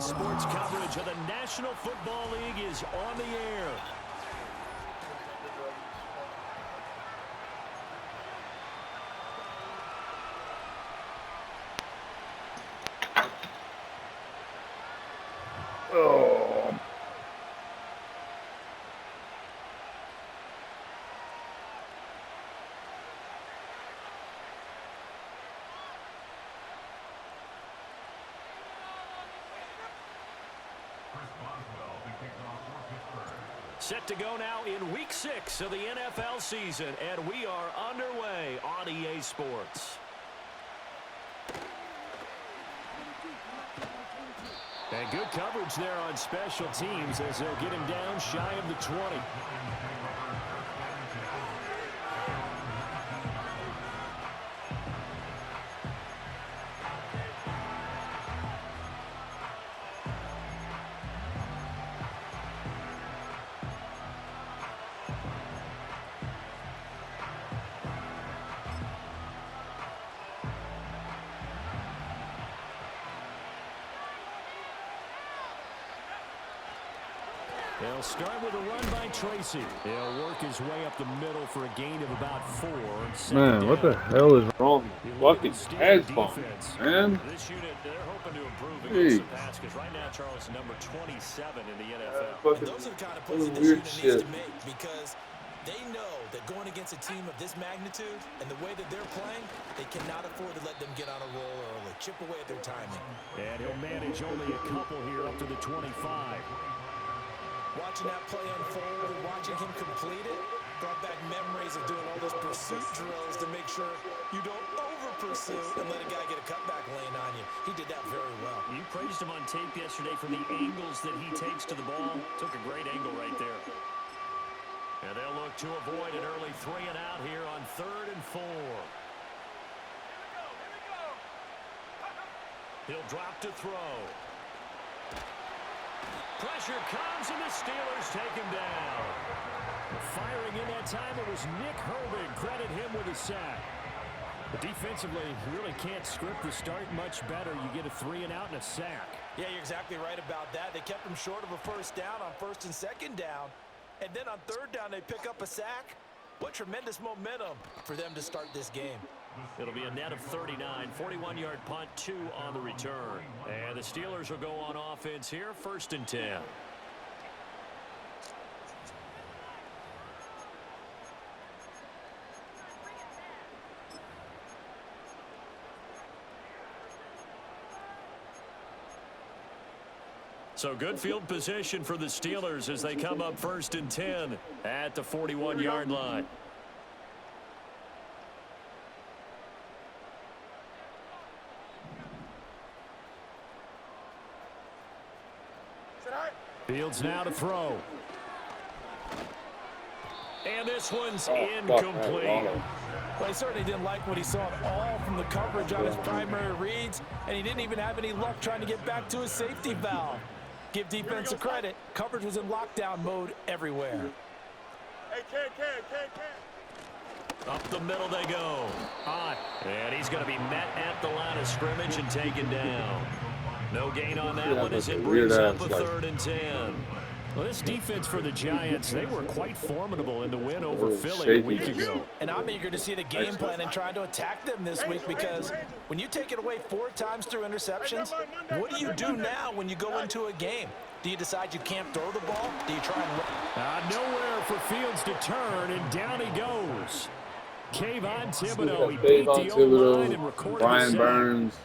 Sports coverage of the National Football League is on the air. Oh. Set to go now in Week 6 of the NFL season, and we are underway on EA Sports. And good coverage there on special teams as they'll get him down shy of the 20. They'll start with a run by Tracy. He'll work his way up the middle for a gain of about 4. Man, what the hell is wrong with fucking headphones, man? This unit, they're hoping to improve against the pass because right now Charles is number 27 in the NFL. And those are the kind of plays that this unit needs to make because they know that going against a team of this magnitude and the way that they're playing, they cannot afford to let them get on a roll early, chip away at their timing. And he'll manage only a couple here up to the 25. Watching that play unfold and watching him complete it brought back memories of doing all those pursuit drills to make sure you don't over-pursue and let a guy get a cutback lane on you. He did that very well. You praised him on tape yesterday for the angles that he takes to the ball. Took a great angle right there. And they'll look to avoid an early 3 and out here on 3rd and 4. He'll drop to throw. Pressure comes, and the Steelers take him down. Firing in that time, it was Nick Herbig. Credit him with a sack. But defensively, you really can't script the start much better. You get a 3 and out and a sack. Yeah, you're exactly right about that. They kept him short of a first down on 1st and 2nd down. And then on 3rd down, they pick up a sack. What tremendous momentum for them to start this game. It'll be a net of 39, 41-yard punt, 2 on the return. And the Steelers will go on offense here, 1st and 10. So good field position for the Steelers as they come up 1st and 10 at the 41-yard line. Fields now to throw. And this one's incomplete. Well, he certainly didn't like what he saw at all from the coverage on his primary reads, and he didn't even have any luck trying to get back to his safety valve. Give defense a credit. Coverage was in lockdown mode everywhere. Hey, Up the middle they go. Hot. And he's going to be met at the line of scrimmage and taken down. No gain on that one as it brings up a 3rd and 10. Well, this defense for the Giants, they were quite formidable in the win over Philly a week ago. And I'm eager to see the game plan and trying to attack them this week because when you take it away 4 times through interceptions, what do you do now when you go into a game? Do you decide you can't throw the ball? Do you try and... Nowhere for Fields to turn, and down he goes. Kayvon Thibodeau, he beat the O-line and recorded Brian Burns.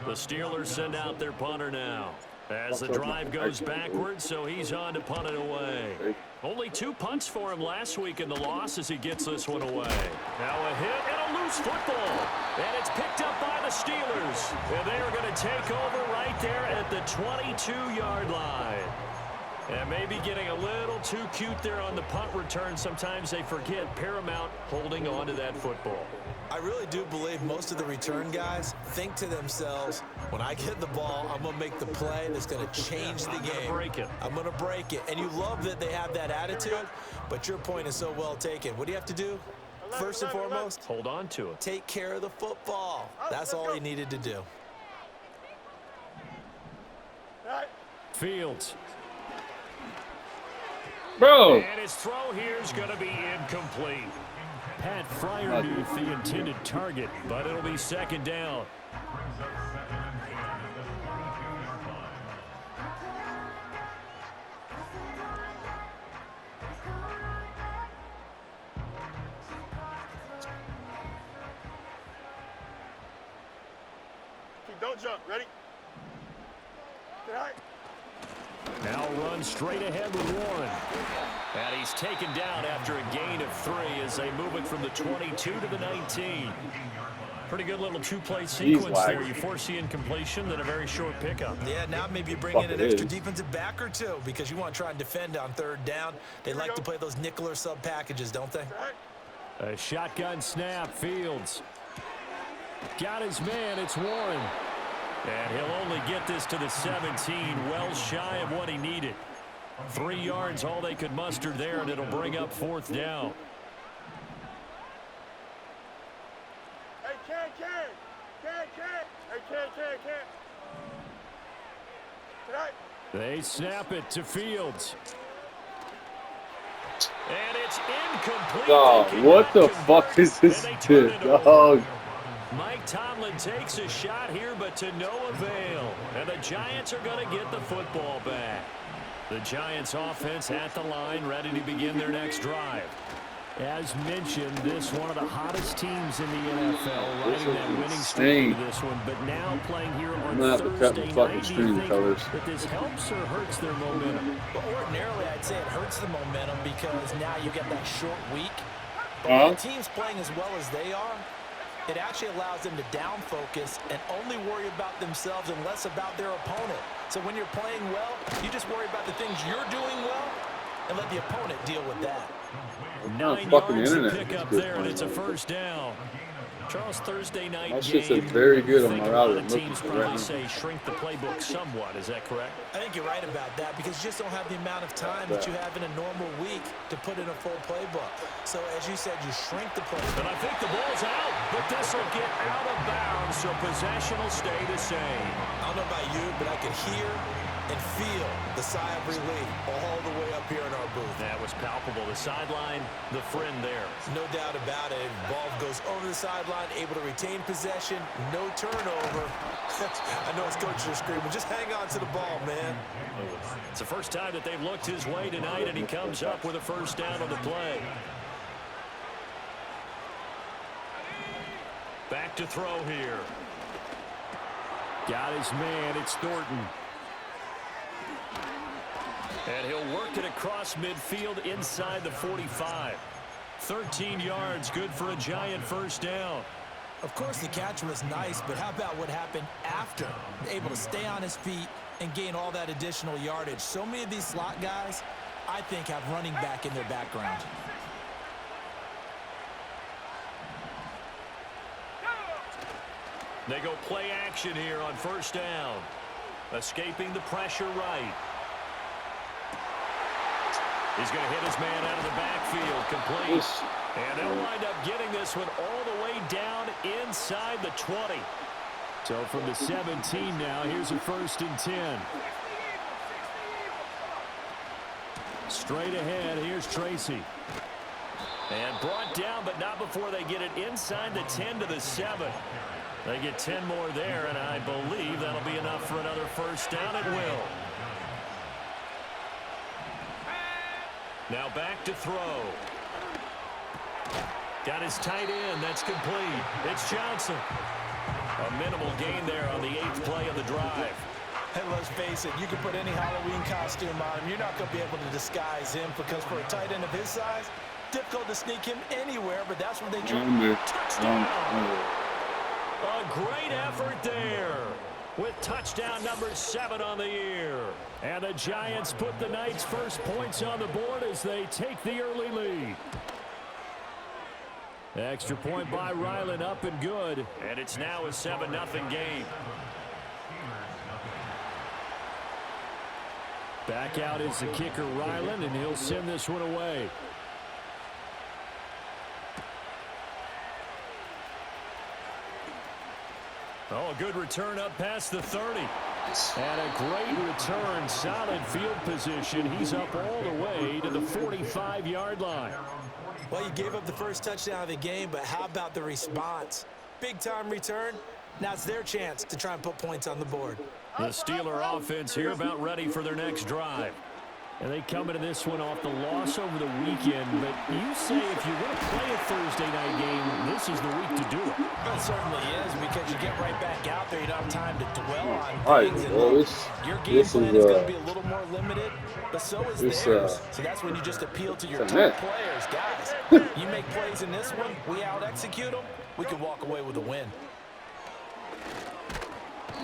The Steelers send out their punter now. As the drive goes backwards, so he's on to punt it away. Only 2 punts for him last week in the loss as he gets this one away. Now a hit and a loose football. And it's picked up by the Steelers. And they're going to take over right there at the 22-yard line. And maybe getting a little too cute there on the punt return. Sometimes they forget Paramount holding on to that football. I really do believe most of the return guys think to themselves, when I get the ball, I'm going to make the play that's going to change the game. I'm going to break it. And you love that they have that attitude, but your point is so well taken. What do you have to do? First and foremost, hold on to it. Take care of the football. That's all he needed to do. All right. Fields. Bro. And his throw here is going to be incomplete. Pat Freiermuth the intended target, but it'll be second down. Don't jump. Ready? Get high. Now run straight ahead with Warren. And he's taken down after a gain of 3 as they move it from the 22 to the 19. Pretty good little two-play sequence there. You force the incompletion, then a very short pickup. Yeah, now maybe you bring in an extra defensive back or two because you want to try and defend on third down. They like to play those nickel or sub packages, don't they? A shotgun snap. Fields got his man. It's Warren. And he'll only get this to the 17, well shy of what he needed. 3 yards, all they could muster there, and it'll bring up 4th down. Hey, Ken. Hey, Ken. Tonight. They snap it to Fields. And it's incomplete. Oh, what the fuck is this shit, dog? Mike Tomlin takes a shot here, but to no avail. And the Giants are going to get the football back. The Giants offense at the line, ready to begin their next drive. As mentioned, this one of the hottest teams in the NFL, riding that winning streak to this one, but now playing here on Thursday night. Do you think that this helps or hurts their momentum? Well, ordinarily, I'd say it hurts the momentum because now you get that short week. But when the team's playing as well as they are, it actually allows them to down focus and only worry about themselves and less about their opponent. So when you're playing well, you just worry about the things you're doing well and let the opponent deal with that. 9 yards to pick up there, and it's a first down. Charles, Thursday night That's game. just a very good on my router. Teams probably say shrink the playbook somewhat. Is that correct? I think you're right about that because you just don't have the amount of time that you have in a normal week to put in a full playbook. So as you said, you shrink the playbook. And I think the ball's out, but this will get out of bounds, so possession will stay the same. I don't know about you, but I could hear and feel the sigh of relief all the way up here in our booth. That was palpable. The sideline, the friend there. No doubt about it. Ball goes over the sideline, able to retain possession, no turnover. I know his coaches are screaming, just hang on to the ball, man. It's the first time that they've looked his way tonight, and he comes up with a first down on the play. Back to throw here. Got his man. It's Thornton. And he'll work it across midfield inside the 45. 13 yards, good for a Giant first down. Of course, the catch was nice, but how about what happened after? Able to stay on his feet and gain all that additional yardage. So many of these slot guys, I think, have running back in their background. They go play action here on first down. Escaping the pressure right. He's going to hit his man out of the backfield, complete. And they'll wind up getting this one all the way down inside the 20. So from the 17 now, here's a 1st and 10. Straight ahead, here's Tracy. And brought down, but not before they get it inside the 10 to the 7. They get 10 more there, and I believe that'll be enough for another first down. It will. Now back to throw. Got his tight end. That's complete. It's Johnson. A minimal gain there on the 8th play of the drive. Hey, let's face it, you can put any Halloween costume on him. You're not going to be able to disguise him because for a tight end of his size, difficult to sneak him anywhere, but that's what they try. Touchdown. A great effort there with touchdown number 7 on the year. And the Giants put the night's first points on the board as they take the early lead. Extra point by Ryland, up and good. And it's now a 7-0 game. Back out is the kicker, Ryland, and he'll send this one away. Oh, a good return up past the 30. And a great return, solid field position. He's up all the way to the 45-yard line. Well, you gave up the first touchdown of the game, but how about the response? Big-time return. Now it's their chance to try and put points on the board. The Steeler offense here about ready for their next drive. And they come into this one off the loss over the weekend. But you say if you're going to play a Thursday night game, this is the week to do it. It certainly is, because you get right back out there. You don't have time to dwell on things. And your game plan is going to be a little more limited, but so is theirs. So that's when you just appeal to your top players. Guys, you make plays in this one, we out-execute them, we can walk away with a win.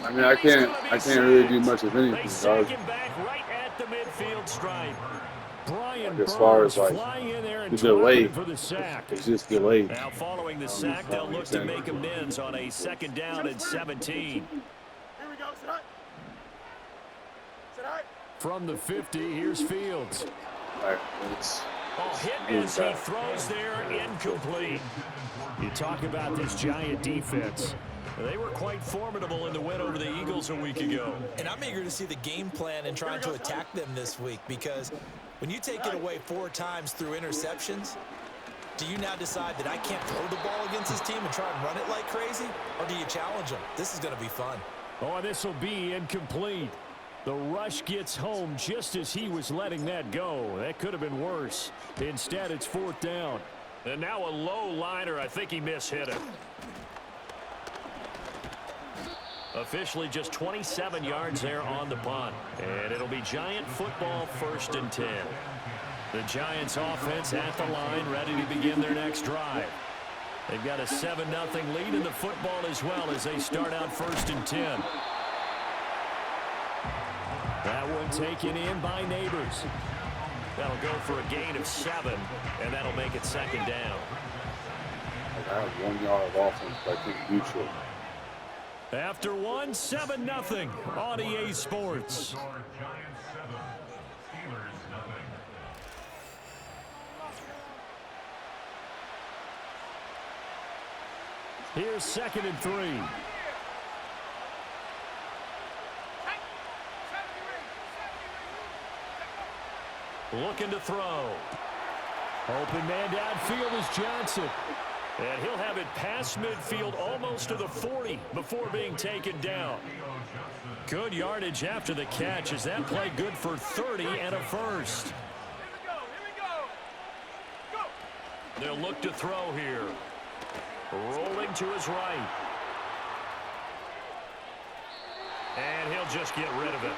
I mean, I can't really do much of anything. They sack him back right at the midfield stripe. Brian as far as like the delay, for the sack. it's just delayed. Now following the sack, they'll look to make amends on a 2nd down and 17. Here we go, set. Set. From the 50, here's Fields. Right, Hit as he throws there, incomplete. You talk about this Giant defense. They were quite formidable in the win over the Eagles a week ago. And I'm eager to see the game plan and trying to attack them this week, because when you take it away 4 times through interceptions, do you now decide that I can't throw the ball against this team and try and run it like crazy? Or do you challenge them? This is going to be fun. Oh, this will be incomplete. The rush gets home just as he was letting that go. That could have been worse. Instead, it's 4th down. And now a low liner. I think he mishit it. Officially just 27 yards there on the punt. And it'll be Giant football, 1st and 10. The Giants offense at the line, ready to begin their next drive. They've got a 7-0 lead in the football as well as they start out 1st and 10. That one taken in by Neighbors. That'll go for a gain of 7, and that'll make it 2nd down. I have 1 yard of offense, but I think neutral. After 7-0 on EA Sports. Here's 2nd and 3. Looking to throw. Open man downfield is Johnson. And he'll have it past midfield almost to the 40 before being taken down. Good yardage after the catch. Is that play good for 30 and a 1st? They'll look to throw here. Rolling to his right. And he'll just get rid of it.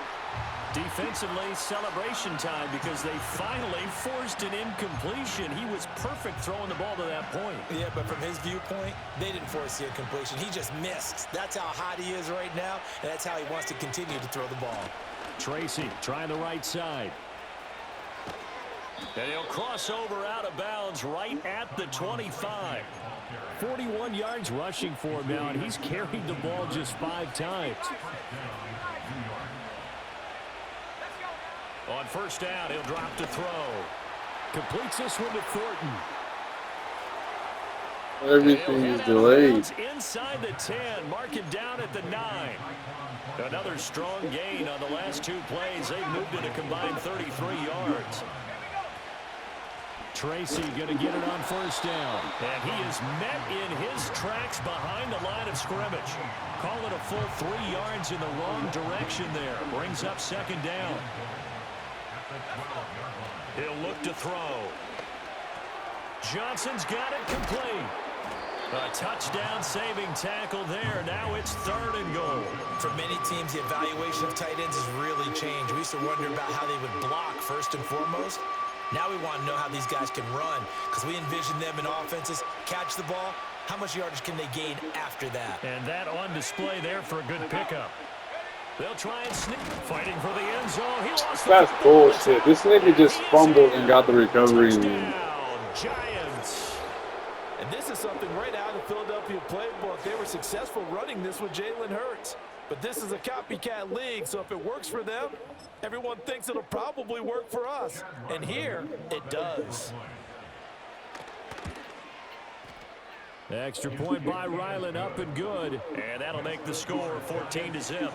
Defensively, celebration time because they finally forced an incompletion. He was perfect throwing the ball to that point. Yeah, but from his viewpoint, they didn't force the incompletion. He just missed. That's how hot he is right now, and that's how he wants to continue to throw the ball. Tracy trying the right side. And he'll cross over out of bounds right at the 25. 41 yards rushing for him now, and he's carried the ball just 5 times. On 1st down, he'll drop to throw. Completes this one to Thornton. Everything is delayed. Inside the 10, mark it down at the 9. Another strong gain on the last 2 plays. They've moved it a combined 33 yards. Tracy going to get it on 1st down. And he is met in his tracks behind the line of scrimmage. Call it a full 3 yards in the wrong direction there. Brings up 2nd down. He'll look to throw. Johnson's got it complete. A touchdown saving tackle there. Now it's 3rd and goal. For many teams, the evaluation of tight ends has really changed. We used to wonder about how they would block first and foremost. Now we want to know how these guys can run, because we envision them in offenses catch the ball. How much yardage can they gain after that? And that on display there for a good pickup. They'll try and sneak. Fighting for the end zone. He lost. That's bullshit. This nigga just fumbled and got the recovery. Giants. And this is something right out of the Philadelphia playbook. They were successful running this with Jalen Hurts. But this is a copycat league, so if it works for them, everyone thinks it'll probably work for us. And here, it does. Extra point by Ryland, up and good. And that'll make the score 14-0.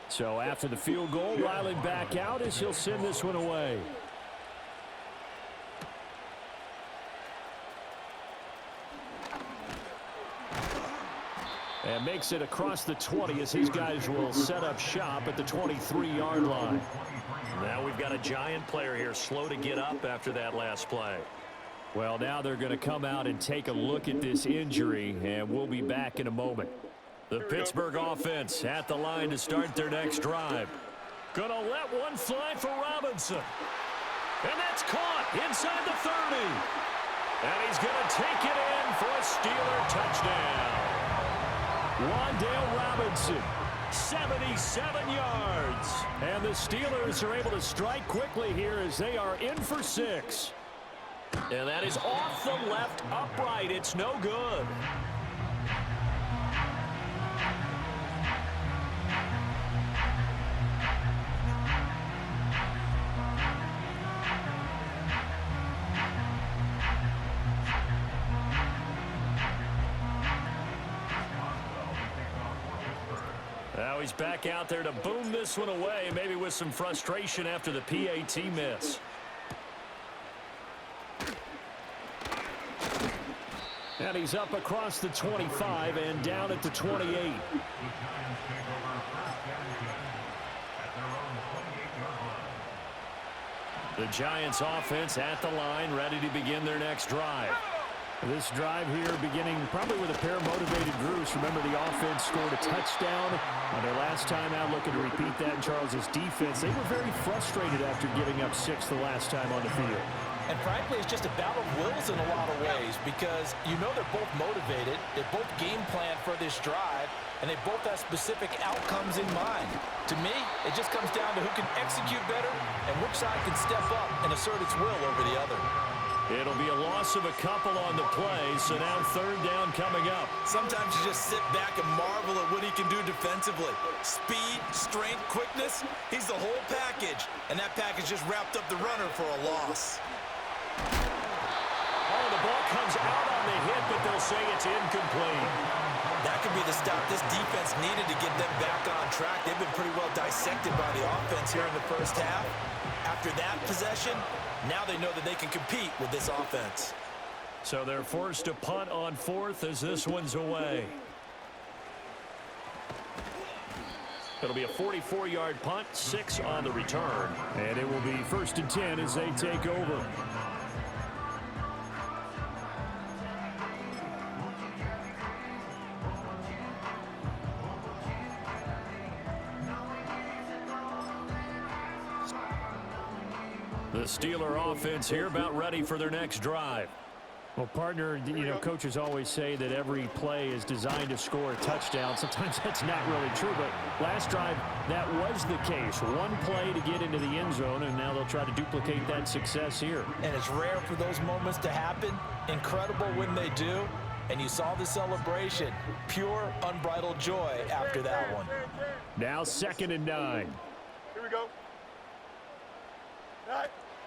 So after the field goal, Ryland back out as he'll send this one away. And makes it across the 20 as these guys will set up shop at the 23-yard line. Now we've got a Giant player here slow to get up after that last play. Well, now they're going to come out and take a look at this injury, and we'll be back in a moment. The Pittsburgh offense at the line to start their next drive. Going to let one fly for Robinson. And that's caught inside the 30. And he's going to take it in for a Steeler touchdown. Wan'Dale Robinson, 77 yards. And the Steelers are able to strike quickly here as they are in for 6. And that is off the left upright. It's no good. Now he's back out there to boom this one away, maybe with some frustration after the PAT miss. And he's up across the 25 and down at the 28. The Giants offense at the line, ready to begin their next drive. This drive here beginning probably with a pair of motivated groups. Remember, the offense scored a touchdown on their last time out, looking to repeat that in Charles's defense. They were very frustrated after giving up 6 the last time on the field. And frankly, it's just a battle of wills in a lot of ways because you know they're both motivated, they both game plan for this drive, and they both have specific outcomes in mind. To me, it just comes down to who can execute better and which side can step up and assert its will over the other. It'll be a loss of a couple on the play, so now third down coming up. Sometimes you just sit back and marvel at what he can do defensively. Speed, strength, quickness, he's the whole package. And that package just wrapped up the runner for a loss. Oh, the ball comes out on the hit, but they'll say it's incomplete. That could be the stop this defense needed to get them back on track. They've been pretty well dissected by the offense here in the first half. After that possession, now they know that they can compete with this offense. So they're forced to punt on 4th as this one's away. It'll be a 44-yard punt, 6 on the return. And it will be 1st and 10 as they take over. The Steeler offense here about ready for their next drive. Well, partner, you know, coaches always say that every play is designed to score a touchdown. Sometimes that's not really true, but last drive, that was the case. One play to get into the end zone, and now they'll try to duplicate that success here. And it's rare for those moments to happen. Incredible when they do. And you saw the celebration. Pure, unbridled joy after that one. Now 2nd and 9. Here we go.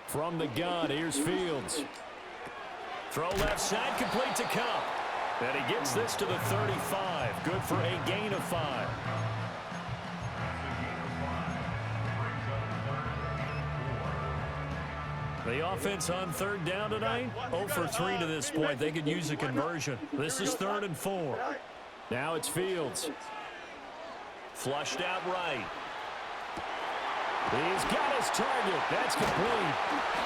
From the gun, here's Fields. Throw left side, complete to Cup. And he gets this to the 35. Good for a gain of 5. The offense on 3rd down tonight, 0 for 3 to this point. They could use a conversion. This is 3rd and 4. Now it's Fields. Flushed out right. He's got his target. That's complete.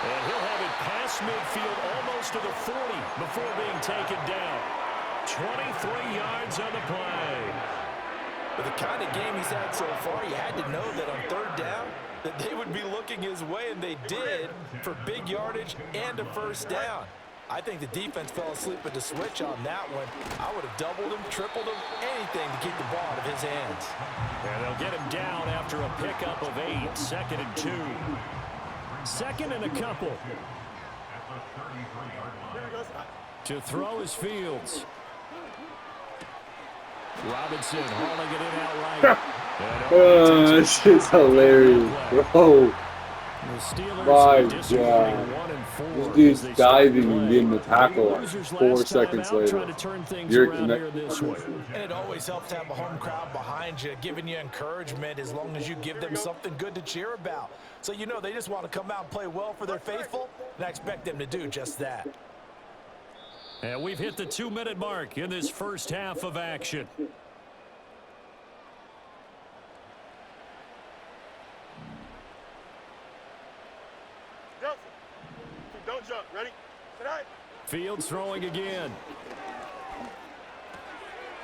And he'll have it past midfield almost to the 40 before being taken down. 23 yards on the play. With the kind of game he's had so far, you had to know that on 3rd down that they would be looking his way, and they did, for big yardage and a 1st down. I think the defense fell asleep at the switch on that one. I would have doubled him, tripled him, anything to keep the ball out of his hands. And they'll get him down after a pickup of 8. 2nd and 2. 2nd and a couple. To throw is Fields. Robinson hauling it in outright. This is hilarious, bro. The Steelers My disappointing God. 1-4. This dude's diving and getting the tackle like 4 seconds Trying later. to turn things You're around here this way. And it always helps to have a home crowd behind you, giving you encouragement as long as you give them something good to cheer about. So you know they just want to come out and play well for their faithful, and I expect them to do just that. And we've hit the 2-minute mark in this first half of action. Don't jump. Ready? Tonight. Fields throwing again.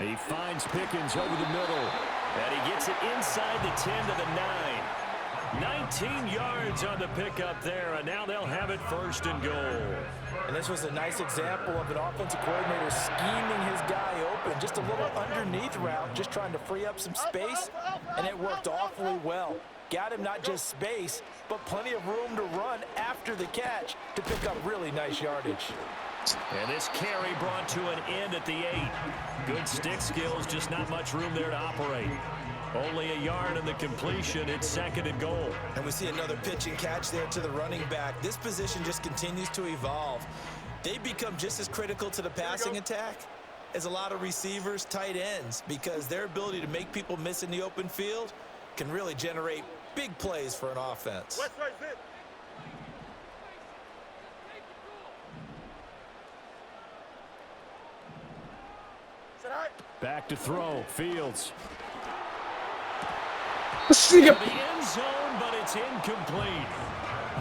He finds Pickens over the middle. And he gets it inside the 10 to the 9. 19 yards on the pickup there, and now they'll have it first and goal. And this was a nice example of an offensive coordinator scheming his guy open. Just a little underneath route, just trying to free up some space, and it worked awfully well. Got him not just space, but plenty of room to run after the catch to pick up really nice yardage. And this carry brought to an end at the 8. Good stick skills, just not much room there to operate. Only a yard in the completion. It's second and goal. And we see another pitch and catch there to the running back. This position just continues to evolve. They become just as critical to the passing attack as a lot of receivers, tight ends, because their ability to make people miss in the open field can really generate big plays for an offense. West side sit. Sit high. Back to throw. Fields. See To the end zone, but it's incomplete.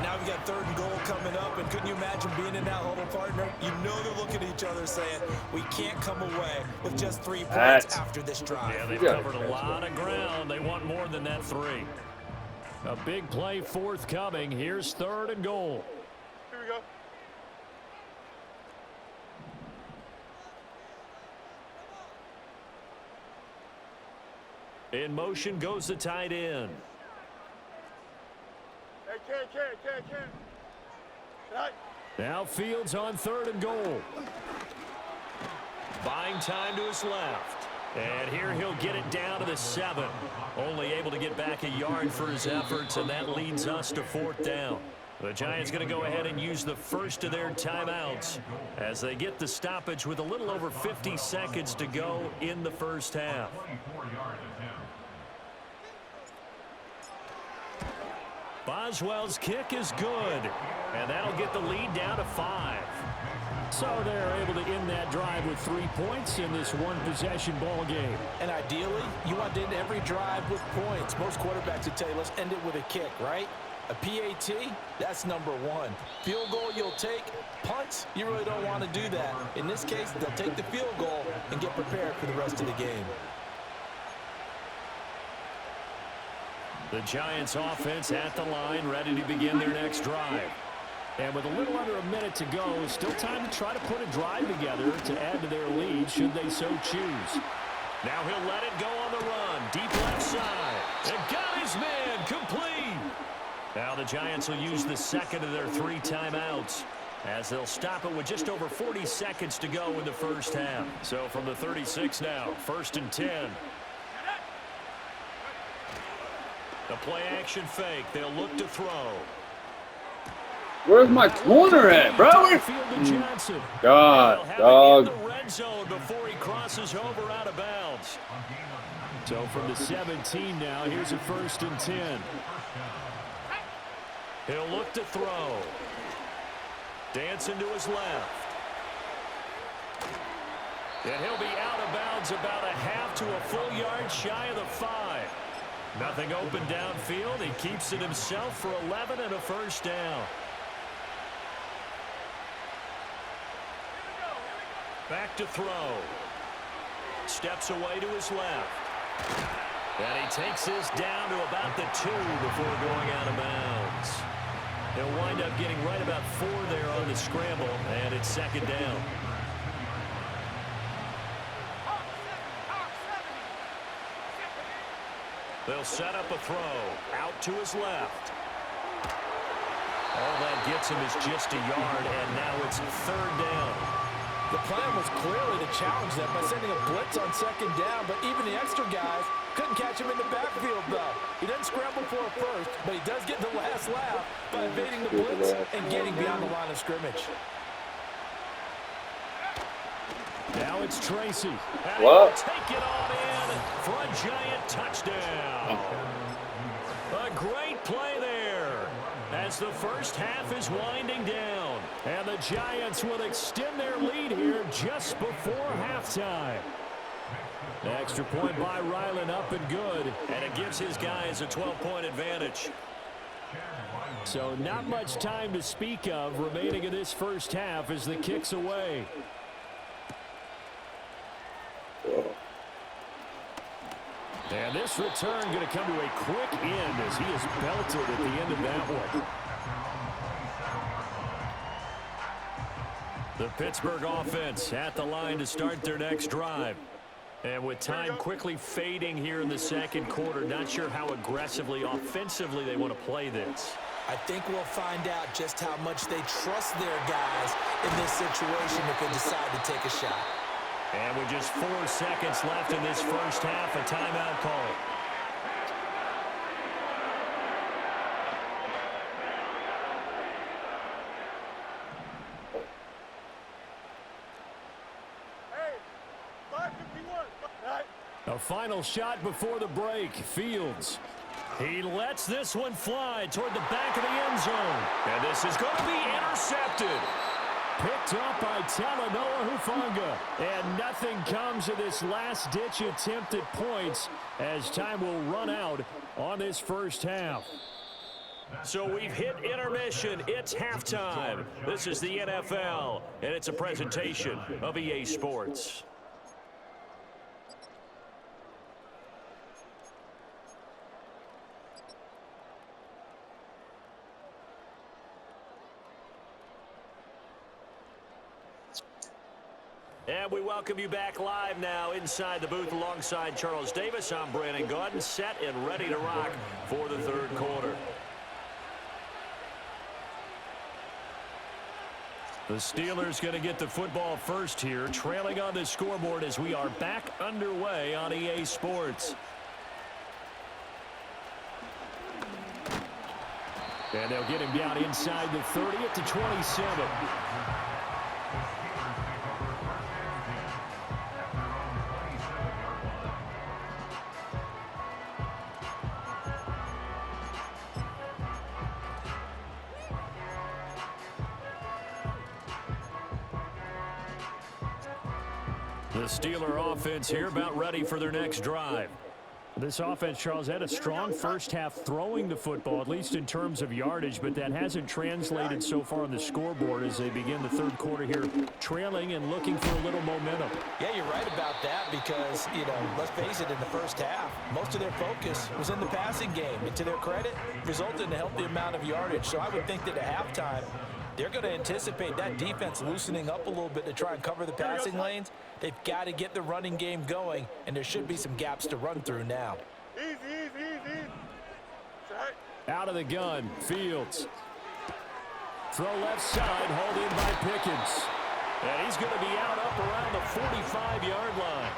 Now we got third and goal coming up, and couldn't you imagine being in that huddle, partner? You know they're looking at each other saying, we can't come away with just 3 points after this drive. Yeah, they've covered a lot of ground. They want more than that 3. A big play forthcoming. Here's third and goal. Here we go. In motion goes the tight end. Hey, can. Tonight. Now Fields on third and goal. Buying time to his left. And here he'll get it down to the 7. Only able to get back a yard for his efforts, and that leads us to 4th down. The Giants going to go ahead and use the first of their timeouts as they get the stoppage with a little over 50 seconds to go in the first half. Boswell's kick is good, and that'll get the lead down to 5. So they're able to end that drive with 3 points in this one-possession ball game. And ideally, you want to end every drive with points. Most quarterbacks would tell you, let's end it with a kick, right? A PAT, that's number 1. Field goal you'll take. Punts, you really don't want to do that. In this case, they'll take the field goal and get prepared for the rest of the game. The Giants offense at the line, ready to begin their next drive. And with a little under a minute to go, still time to try to put a drive together to add to their lead should they so choose. Now he'll let it go on the run. Deep left side. And got his man complete. Now the Giants will use the second of their 3 timeouts as they'll stop it with just over 40 seconds to go in the first half. So from the 36 now, 1st and 10. The play action fake. They'll look to throw. Where's my corner at, bro? God, dog. In the red zone before he crosses over out of bounds. So from the 17 now, here's a 1st and 10. He'll look to throw. Dancing to his left. And he'll be out of bounds about a half to a full yard shy of the 5. Nothing open downfield. He keeps it himself for 11 and a 1st down. Back to throw. Steps away to his left. And he takes this down to about the 2 before going out of bounds. He'll wind up getting right about 4 there on the scramble, and it's 2nd down. They'll set up a throw. Out to his left. All that gets him is just a yard, and now it's 3rd down. The plan was clearly to challenge them by sending a blitz on second down, but even the extra guys couldn't catch him in the backfield, though. He doesn't scramble for a first, but he does get the last laugh by evading the blitz and getting beyond the line of scrimmage. Now it's Tracy. And he'll take it on in for a giant touchdown. A great play there as the first half is winding down. And the Giants will extend their lead here just before halftime. The extra point by Ryland up and good. And it gives his guys a 12-point advantage. So not much time to speak of remaining in this first half as the kick's away. And this return going to come to a quick end as he is belted at the end of that one. The Pittsburgh offense at the line to start their next drive. And with time quickly fading here in the second quarter, not sure how aggressively, offensively they want to play this. I think we'll find out just how much they trust their guys in this situation if they decide to take a shot. And with just 4 seconds left in this first half, a timeout call. Hey, 5:51. A final shot before the break. Fields. He lets this one fly toward the back of the end zone. And this is going to be intercepted. Picked up by Talanoa Hufanga. And nothing comes of this last-ditch attempt at points as time will run out on this first half. So we've hit intermission. It's halftime. This is the NFL, and it's a presentation of EA Sports. And we welcome you back live now inside the booth alongside Charles Davis. I'm Brandon Gaudin, set and ready to rock for the third quarter. The Steelers going to get the football first here, trailing on the scoreboard as we are back underway on EA Sports. And they'll get him down inside the 30 at the 27. The Steeler offense here about ready for their next drive. This offense, Charles, had a strong first half throwing the football, at least in terms of yardage, but that hasn't translated so far on the scoreboard as they begin the third quarter here, trailing and looking for a little momentum. Yeah, you're right about that because, let's face it, in the first half, most of their focus was in the passing game. And to their credit, resulted in a healthy amount of yardage. So I would think that at halftime, they're going to anticipate that defense loosening up a little bit to try and cover the passing lanes. They've got to get the running game going, and there should be some gaps to run through now. Easy. Right. Out of the gun, Fields. Throw left side, hauled in by Pickens. And he's going to be out up around the 45-yard line.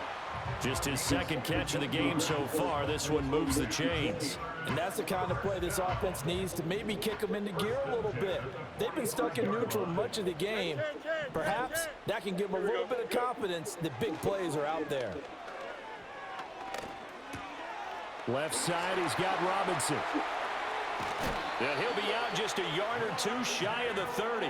Just his second catch of the game so far. This one moves the chains. And that's the kind of play this offense needs to maybe kick them into gear a little bit. They've been stuck in neutral much of the game. Perhaps that can give them a little bit of confidence that big plays are out there. Left side, he's got Robinson. And he'll be out just a yard or two shy of the 30.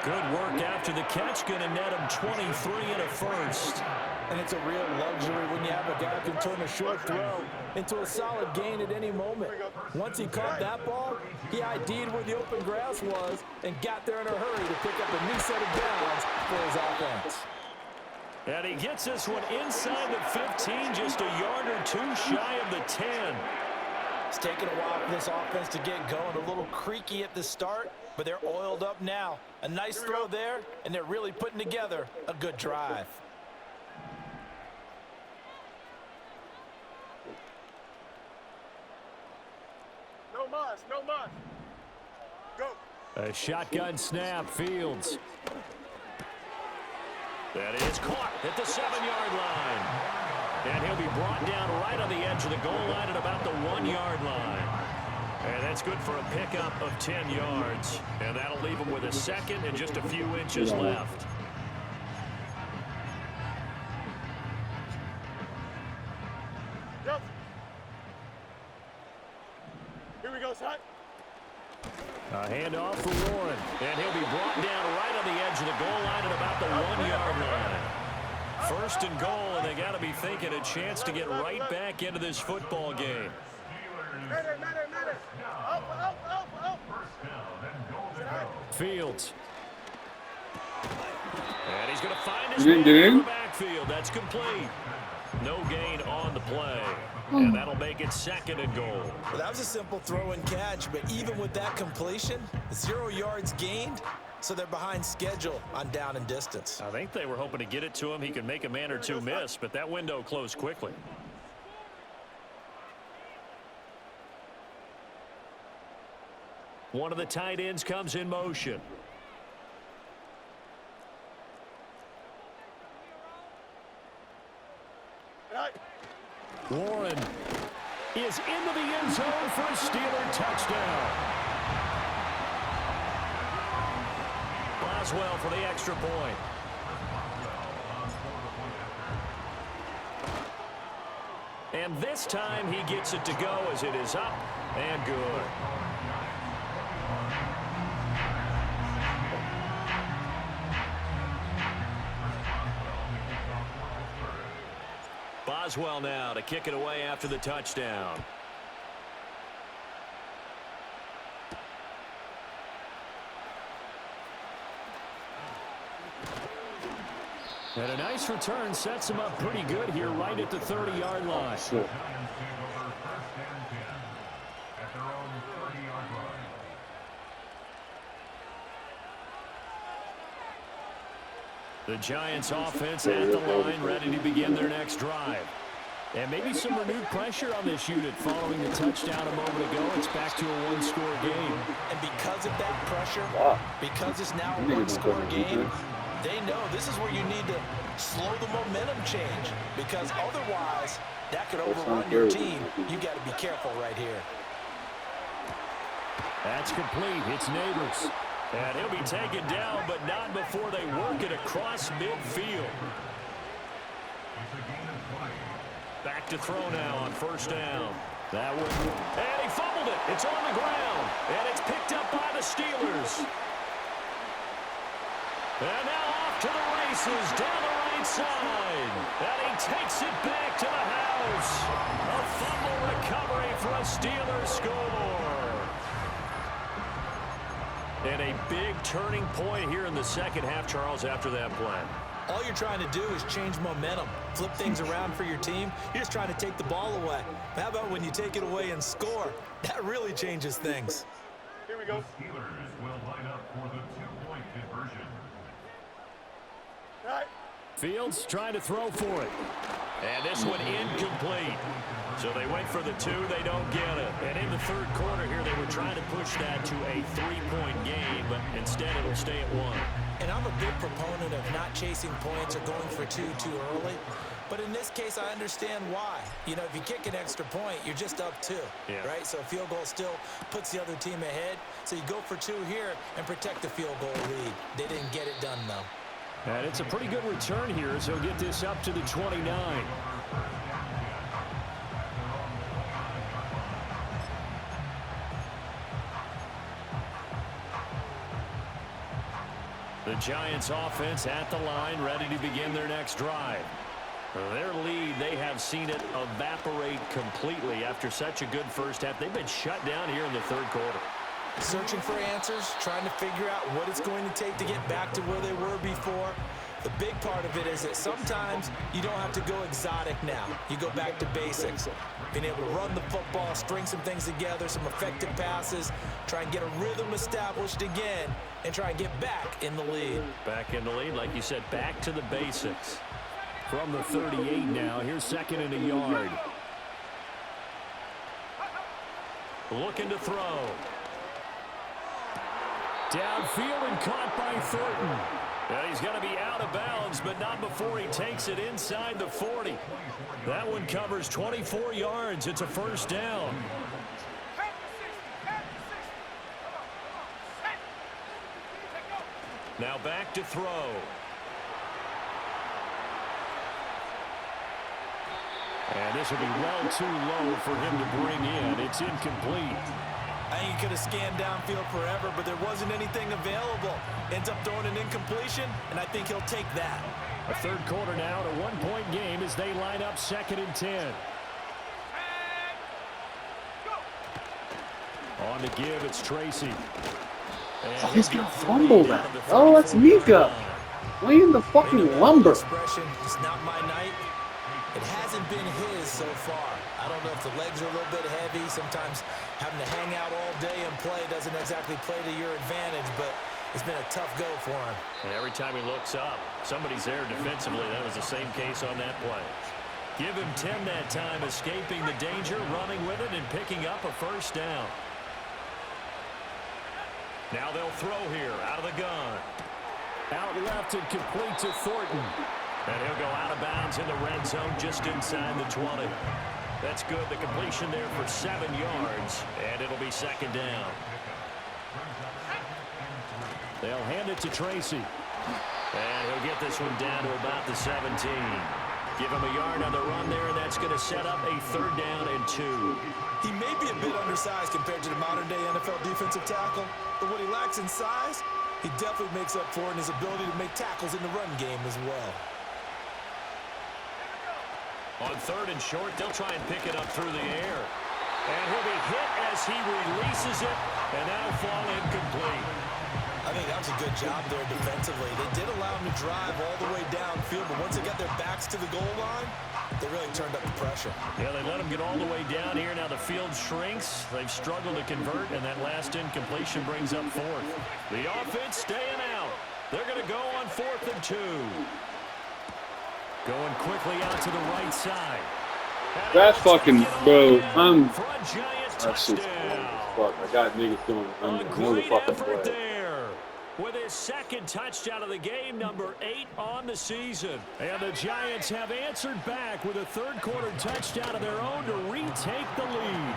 Good work after the catch. Going to net him 23 and a first. And it's a real luxury when you have a guy who can turn a short throw into a solid gain at any moment. Once he caught that ball, he ID'd where the open grass was and got there in a hurry to pick up a new set of downs for his offense. And he gets this one inside the 15, just a yard or two shy of the 10. It's taken a while for this offense to get going. A little creaky at the start, but they're oiled up now. A nice throw there, and they're really putting together a good drive. No mas. Go. A shotgun snap, Fields. That is caught at the 7-yard line. And he'll be brought down right on the edge of the goal line at about the 1-yard line. And that's good for a pickup of 10 yards. And that'll leave him with a second and just a few inches left. Yep. Here we go, son. A handoff for Warren. And he'll be brought down right on the edge of the goal line at about the 1-yard line. First and goal, and they got to be thinking a chance to get right back into this football game. Matter. Up. Fields. And he's going to find his You didn't man get in in? the backfield. That's complete. No gain on the play. And that'll make it second and goal. Well, that was a simple throw and catch, but even with that completion, 0 yards gained, so they're behind schedule on down and distance. I think they were hoping to get it to him. He could make a man or two miss, but that window closed quickly. One of the tight ends comes in motion. Warren is into the end zone for a Steeler touchdown. Boswell for the extra point. And this time he gets it to go as it is up and good. Boswell now to kick it away after the touchdown. And a nice return sets him up pretty good here right at the 30-yard line. Sure. The Giants offense at the line, ready to begin their next drive. And maybe some renewed pressure on this unit following the touchdown a moment ago. It's back to a one-score game. And because of that pressure, because it's now a one-score game, they know this is where you need to slow the momentum change, because otherwise that could overrun your team. You got to be careful right here. That's complete. It's Neighbors. And he'll be taken down, but not before they work it across midfield. Back to throw now on first down. That one. And he fumbled it. It's on the ground. And it's picked up by the Steelers. And now off to the races down the right side. And he takes it back to the house. A fumble recovery for a Steelers score. And a big turning point here in the second half, Charles, after that play. All you're trying to do is change momentum, flip things around for your team. You're just trying to take the ball away. How about when you take it away and score? That really changes things. Here we go. Steelers will line up for the two-point conversion. Right. Fields trying to throw for it. And this one incomplete. So they went for the two. They don't get it. And in the third quarter here, they were trying to push that to a three-point game, but instead it'll stay at one. And I'm a big proponent of not chasing points or going for two too early. But in this case, I understand why. You know, if you kick an extra point, you're just up two, right? So a field goal still puts the other team ahead. So you go for two here and protect the field goal lead. They didn't get it done, though. And it's a pretty good return here, so he'll get this up to the 29. The Giants offense at the line, ready to begin their next drive. Their lead, they have seen it evaporate completely after such a good first half. They've been shut down here in the third quarter. Searching for answers, trying to figure out what it's going to take to get back to where they were before. The big part of it is that sometimes you don't have to go exotic now. You go back to basics. Being able to run the football, string some things together, some effective passes, try and get a rhythm established again, and try and get back in the lead. Back in the lead, like you said, back to the basics. From the 38 now, here's second and a yard. Looking to throw. Downfield and caught by Thornton. And he's going to be out of bounds, but not before he takes it inside the 40. That one covers 24 yards. It's a first down. Now back to throw. And this will be well too low for him to bring in. It's incomplete. I think he could have scanned downfield forever, but there wasn't anything available. Ends up throwing an incompletion, and I think he'll take that. A third quarter now, a one-point game as they line up 2nd and 10. On the give, it's Tracy. Oh, he's gonna fumble that. Oh, that's Mika. Laying the fucking lumber. Expression, it's not my night. It hasn't been his so far. I don't know if the legs are a little bit heavy. Sometimes having to hang out all day and play doesn't exactly play to your advantage, but it's been a tough go for him. And every time he looks up, somebody's there defensively. That was the same case on that play. Give him 10 that time, escaping the danger, running with it, and picking up a first down. Now they'll throw here, out of the gun. Out left and complete to Thornton. And he'll go out of bounds in the red zone just inside the 20. That's good. The completion there for 7 yards, and it'll be 2nd down. They'll hand it to Tracy. And he'll get this one down to about the 17. Give him a yard on the run there, and that's going to set up a 3rd down and 2. He may be a bit undersized compared to the modern-day NFL defensive tackle, but what he lacks in size, he definitely makes up for in his ability to make tackles in the run game as well. On 3rd and short, they'll try and pick it up through the air. And he'll be hit as he releases it, and that'll fall incomplete. I think that was a good job there defensively. They did allow him to drive all the way downfield, but once they got their backs to the goal line, they really turned up the pressure. Yeah, they let him get all the way down here. Now the field shrinks. They've struggled to convert, and that last incompletion brings up 4th. The offense staying out. They're going to go on 4th and 2. Going quickly out to the right side. That fucking, bro, For a Giants that's just touchdown. fuck. I got niggas doing A another great fucking effort play. there. With his 2nd touchdown of the game, number 8 on the season. And the Giants have answered back with a 3rd quarter touchdown of their own to retake the lead.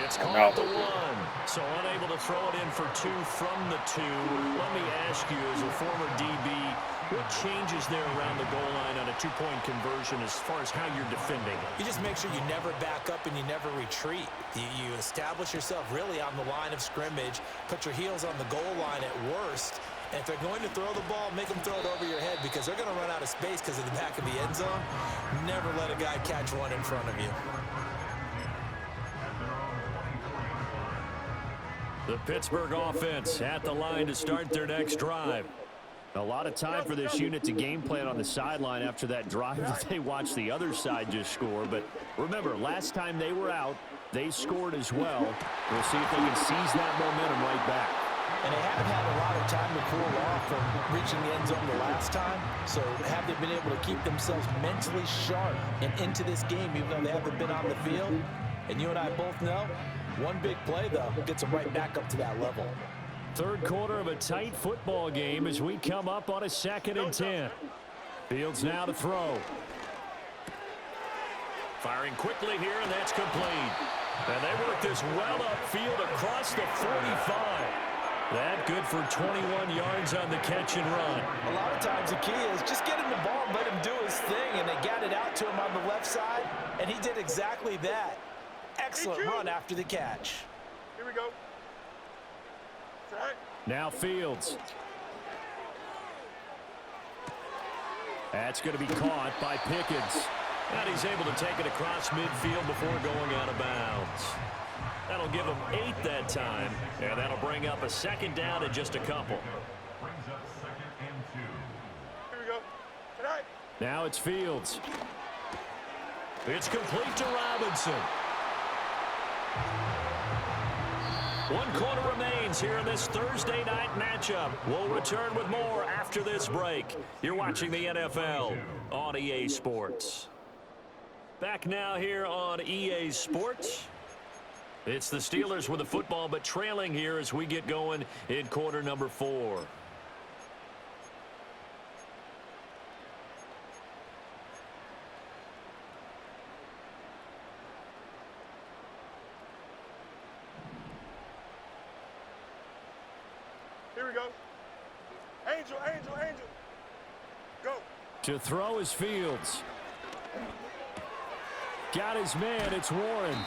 It's caught at the 1. So unable to throw it in for 2 from the 2. Let me ask you, as a former DB, what changes there around the goal line on a 2-point conversion as far as how you're defending? You just make sure you never back up and you never retreat. You establish yourself really on the line of scrimmage, put your heels on the goal line at worst, and if they're going to throw the ball, make them throw it over your head because they're going to run out of space because of the back of the end zone. Never let a guy catch one in front of you. The Pittsburgh offense at the line to start their next drive. A lot of time for this unit to game plan on the sideline after that drive that they watched the other side just score. But remember, last time they were out, they scored as well. We'll see if they can seize that momentum right back. And they haven't had a lot of time to cool off from reaching the end zone the last time. So have they been able to keep themselves mentally sharp and into this game even though they haven't been on the field? And you and I both know, one big play, though, gets them right back up to that level. 3rd quarter of a tight football game as we come up on a 2nd and 10. Fields now to throw. Firing quickly here, and that's complete. And they work this well upfield across the 45. That good for 21 yards on the catch and run. A lot of times the key is just get him the ball and let him do his thing, and they got it out to him on the left side, and he did exactly that. Excellent run after the catch. Here we go. Set. Now Fields. That's going to be caught by Pickens. And he's able to take it across midfield before going out of bounds. That'll give him 8 that time. And that'll bring up a 2nd down and just a couple. Brings up 2nd and 2. Here we go. Tonight. Now it's Fields. It's complete to Robinson. 1 quarter remains here in this Thursday night matchup. We'll return with more after this break. You're watching the NFL on EA Sports. Back now here on EA Sports. It's the Steelers with the football, but trailing here as we get going in quarter number 4. we go. Angel, angel, angel. Go. To throw is Fields. Got his man, it's Warren.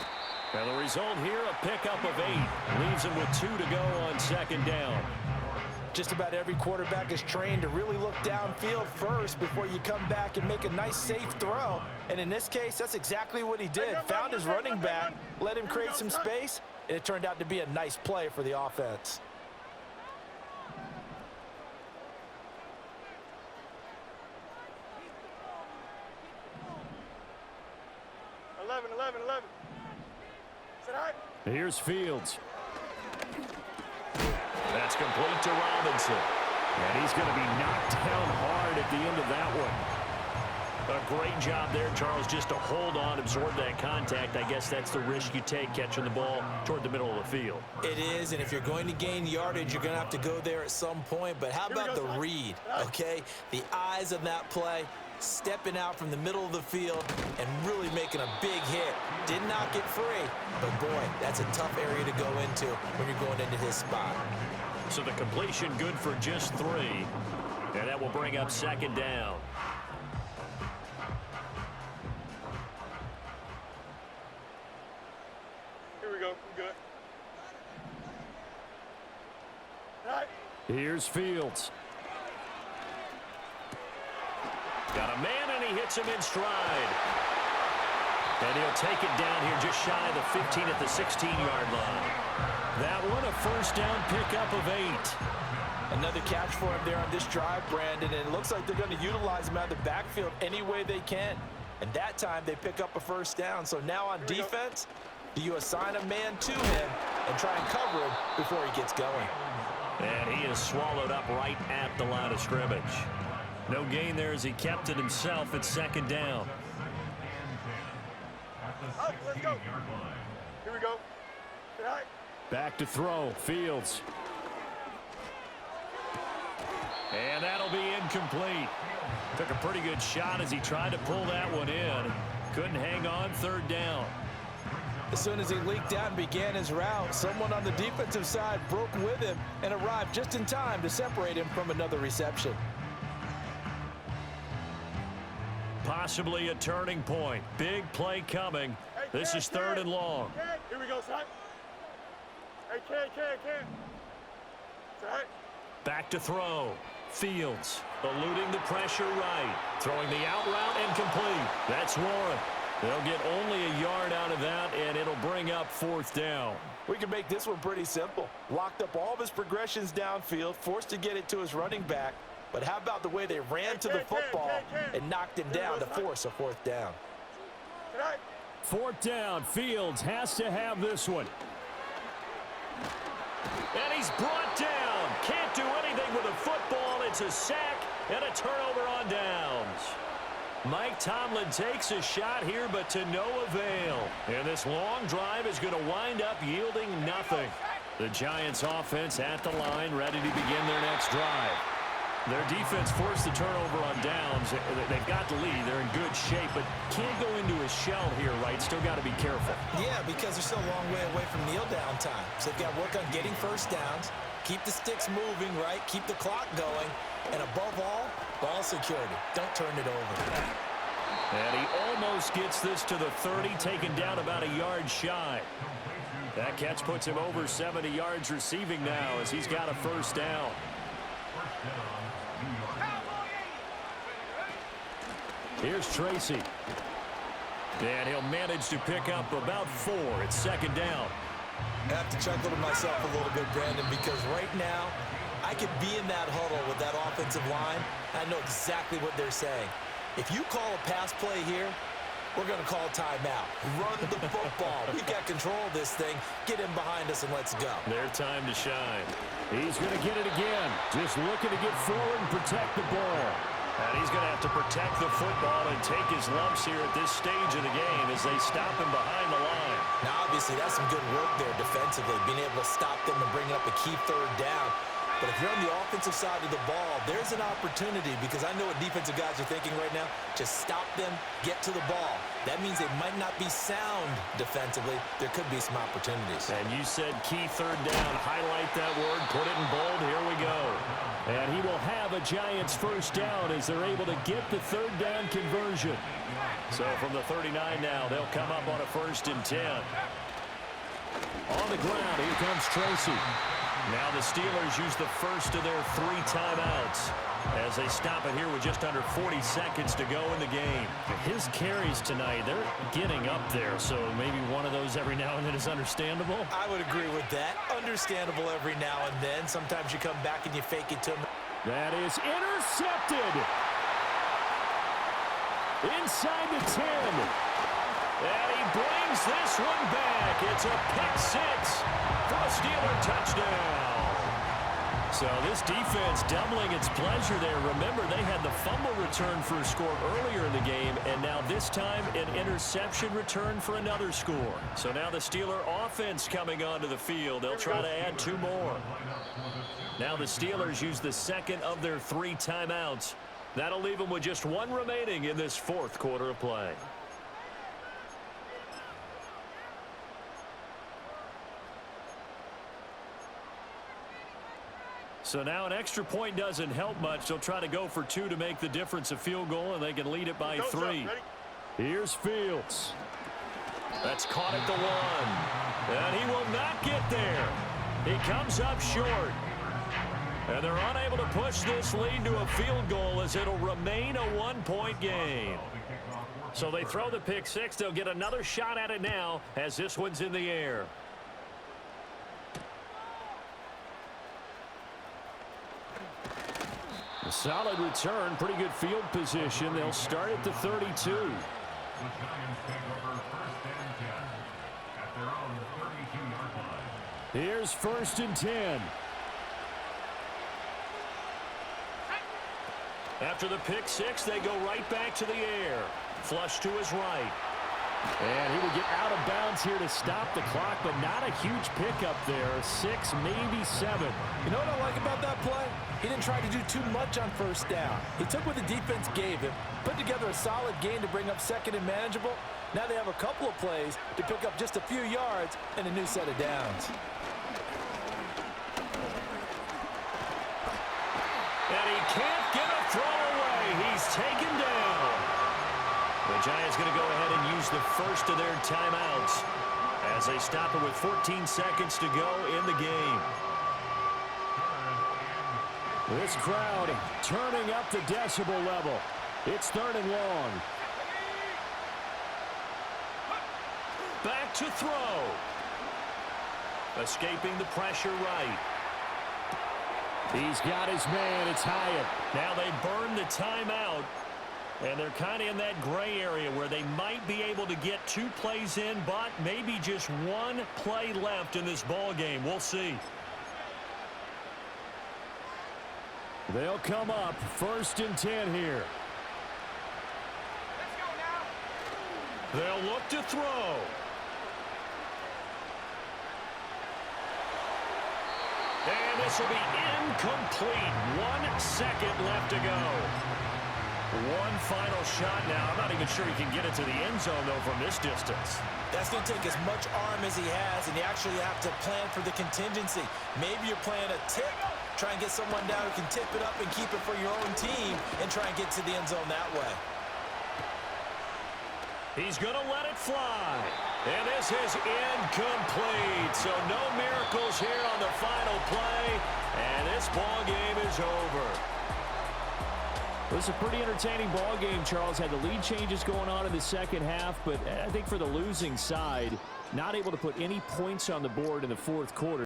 And the result here, a pickup of 8. Leaves him with 2 to go on second down. Just about every quarterback is trained to really look downfield first before you come back and make a nice, safe throw. And in this case, that's exactly what he did. Found his running back, let him create some space, and it turned out to be a nice play for the offense. 11, 11, 11. Is that all right? Here's Fields. That's complete to Robinson. And he's going to be knocked down hard at the end of that one. A great job there, Charles, just to hold on, absorb that contact. I guess that's the risk you take catching the ball toward the middle of the field. It is, and if you're going to gain yardage, you're going to have to go there at some point. But how about the read, okay? The eyes of that play, stepping out from the middle of the field and really making a big hit. Didn't knock it free, but boy, that's a tough area to go into when you're going into his spot. So the completion good for just 3, and that will bring up second down. Here we go. We're good. All right. Here's Fields. Got a man, and he hits him in stride. And he'll take it down here just shy of the 15 at the 16-yard line. That one, a first down pickup of 8. Another catch for him there on this drive, Brandon, and it looks like they're going to utilize him out of the backfield any way they can. And that time they pick up a first down. So now on defense, do you assign a man to him and try and cover him before he gets going? And he is swallowed up right at the line of scrimmage. No gain there as he kept it himself at second down. Up, let's go. Here we go. All right. Back to throw, Fields. And that'll be incomplete. Took a pretty good shot as he tried to pull that one in. Couldn't hang on, third down. As soon as he leaked out and began his route, someone on the defensive side broke with him and arrived just in time to separate him from another reception. Possibly a turning point. Big play coming. This is third and long. Here we go, son. Hey, Ken. All right. Back to throw. Fields eluding the pressure right. Throwing the out route and complete. That's Warren. They'll get only a yard out of that, and it'll bring up fourth down. We can make this one pretty simple. Locked up all of his progressions downfield, forced to get it to his running back. But how about the way they ran to the football and knocked him down to force a fourth down? Fourth down. Fields has to have this one. And he's brought down. Can't do anything with a football. It's a sack and a turnover on downs. Mike Tomlin takes a shot here, but to no avail. And this long drive is going to wind up yielding nothing. The Giants offense at the line, ready to begin their next drive. Their defense forced the turnover on downs. They've got the lead. They're in good shape, but can't go into a shell here, right? Still got to be careful. Yeah, because they're still a long way away from kneel down time. So they've got to work on getting first downs, keep the sticks moving, right? Keep the clock going, and above all, ball security. Don't turn it over. And he almost gets this to the 30, taken down about a yard shy. That catch puts him over 70 yards receiving now as he's got a first down. Here's Tracy. And he'll manage to pick up about 4. It's second down. I have to chuckle to myself a little bit, Brandon, because right now I could be in that huddle with that offensive line. I know exactly what they're saying. If you call a pass play here, we're going to call timeout. Run the football. We've got control of this thing. Get him behind us and let's go. Their time to shine. He's going to get it again. Just looking to get forward and protect the ball. And he's going to have to protect the football and take his lumps here at this stage of the game as they stop him behind the line. Now, obviously, that's some good work there defensively, being able to stop them and bring up a key third down. But if you're on the offensive side of the ball, there's an opportunity because I know what defensive guys are thinking right now. Just stop them, get to the ball. That means they might not be sound defensively. There could be some opportunities. And you said key third down. Highlight that word. Put it in bold. Here we go. And he will have a Giants first down as they're able to get the third down conversion. So from the 39 now, they'll come up on a 1st and 10. On the ground, here comes Tracy. Now the Steelers use the first of their 3 timeouts as they stop it here with just under 40 seconds to go in the game. His carries tonight, they're getting up there, so maybe one of those every now and then is understandable. I would agree with that. Understandable every now and then. Sometimes you come back and you fake it to him. That is intercepted. Inside the 10. And he brings this one back. It's a pick-6 for a Steeler touchdown. So this defense doubling its pleasure there. Remember, they had the fumble return for a score earlier in the game, and now this time an interception return for another score. So now the Steeler offense coming onto the field. They'll try to add 2 more. Now the Steelers use the second of their 3 timeouts. That'll leave them with just 1 remaining in this 4th quarter of play. So now an extra point doesn't help much. They'll try to go for 2 to make the difference a field goal, and they can lead it by 3. Here's Fields. That's caught at the 1. And he will not get there. He comes up short. And they're unable to push this lead to a field goal as it'll remain a 1-point game. So they throw the pick-6. They'll get another shot at it now as this one's in the air. A solid return, pretty good field position. They'll start at the 32. The Giants take over 1st and 10 at their own 32-yard line. Here's 1st and 10. After the pick-6, they go right back to the air. Flush to his right. And he will get out of bounds here to stop the clock, but not a huge pickup there. 6, maybe 7. You know what I like about that play? He didn't try to do too much on 1st down. He took what the defense gave him, put together a solid gain to bring up 2nd and manageable. Now they have a couple of plays to pick up just a few yards and a new set of downs. And he can't get a throw away. He's taken down. The Giants going to go ahead and use the first of their timeouts as they stop it with 14 seconds to go in the game. This crowd turning up the decibel level. It's 3rd and long. Back to throw. Escaping the pressure right. He's got his man. It's Hyatt. Now they burn the timeout. And they're kind of in that gray area where they might be able to get 2 plays in, but maybe just 1 play left in this ball game. We'll see. They'll come up 1st and 10 here. Let's go now. They'll look to throw. And this will be incomplete. 1 second left to go. 1 final shot now. I'm not even sure he can get it to the end zone, though, from this distance. That's going to take as much arm as he has, and you actually have to plan for the contingency. Maybe you're playing a tip. Try and get someone down who can tip it up and keep it for your own team and try and get to the end zone that way. He's going to let it fly. And this is incomplete. So no miracles here on the final play. And this ball game is over. It was a pretty entertaining ball game, Charles. Had the lead changes going on in the second half, but I think for the losing side, not able to put any points on the board in the 4th quarter.